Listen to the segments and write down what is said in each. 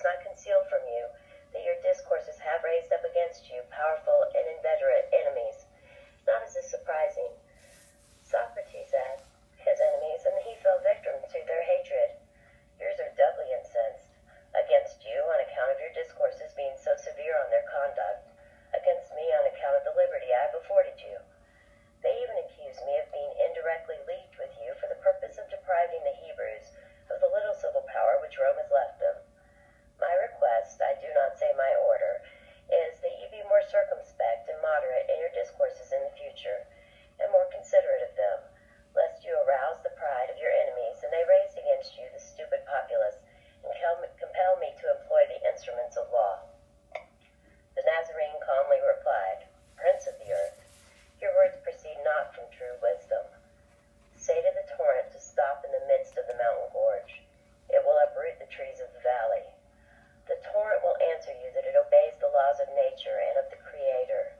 not concealed from you that your discourses have raised up against you powerful and inveterate enemies. Not is this surprising. Socrates had his enemies, and he fell victim to their hatred. Yours are doubly incensed against you on account of your discourses being so severe on their conduct, against me on account of the liberty I have afforded you. They even accuse me of being indirectly leagued with you for the purpose of depriving the Hebrews of the little civil power which Rome has left them. My request, I do not say my order, is that you be more circumspect and moderate in your discourses in the future, and more considerate of them, lest you arouse the pride of your enemies, and they raise against you the stupid populace, and compel me to employ the instruments of law. The Nazarene calmly replied, Prince of the earth, your words proceed not from true wisdom. Say to the torrent to stop in the midst of the mountain gorge. It will uproot the trees of the valley. The torrent will answer you that it obeys the laws of nature and of the Creator.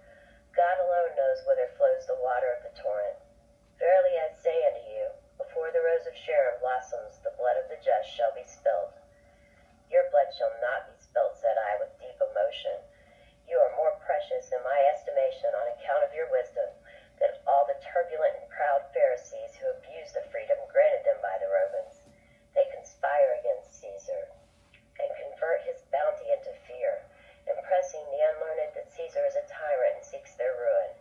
God alone knows whither flows the water of the torrent. Verily I say unto you, before the rose of Sharon blossoms, the blood of the just shall be spilled. Your blood shall not be spilled, said I with deep emotion. You are more precious in my estimation on account of your wisdom than all the turbulent and proud Pharisees who abused the freedom granted them by the Romans. They conspire against Caesar and convert his bounty into fear, impressing the unlearned that Caesar is a tyrant and seeks their ruin.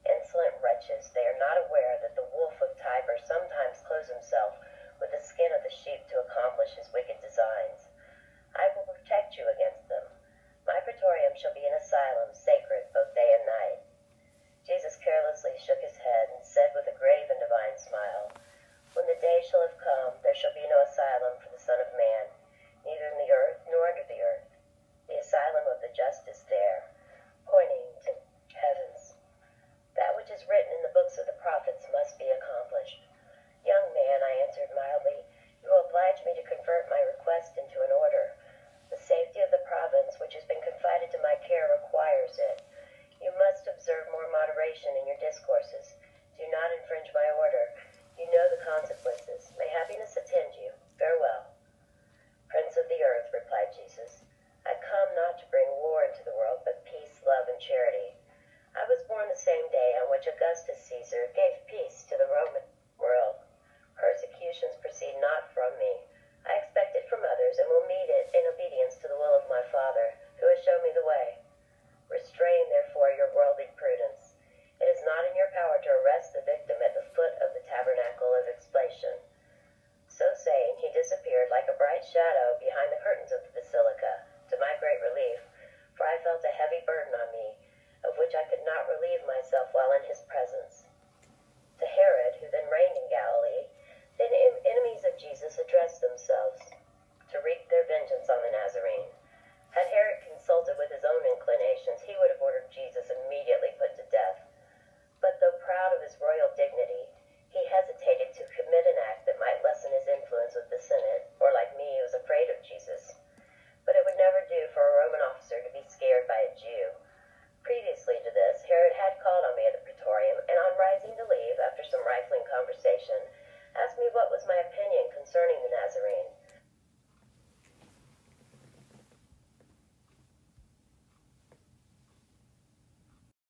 Insolent wretches, they are not aware that the wolf of Tiber sometimes clothes himself with the skin of the sheep to accomplish his wicked designs. I will protect you against them. My praetorium shall be an asylum, sacred both day and night. Jesus carelessly shook his head and said with a grave and divine smile, When the day shall have come, there shall be no asylum for the Son of Man, neither in the earth nor under the earth. The asylum of the just is there, pointing to heavens. That which is written in the books of the prophets must be accomplished. Young man, I answered mildly, you will oblige me to convert my request into an order. The safety of the province which has been confided to my care requires it. You must observe more moderation in your discourses. Do not infringe my order. You know the consequences. May happiness attend you. Farewell. Prince of the earth, replied Jesus, I come not to bring war into the world, but peace, love, and charity. I was born the same day on which Augustus Caesar gave peace to the Roman world. Persecutions proceed not from me. I expect it from others and will meet it in obedience to the will of my Father, who has shown me the way. Restrain, therefore, your worldly prudence. It is not in your power to arrest the victim at the foot of the tabernacle of expiation. So saying, he disappeared like a bright shadow behind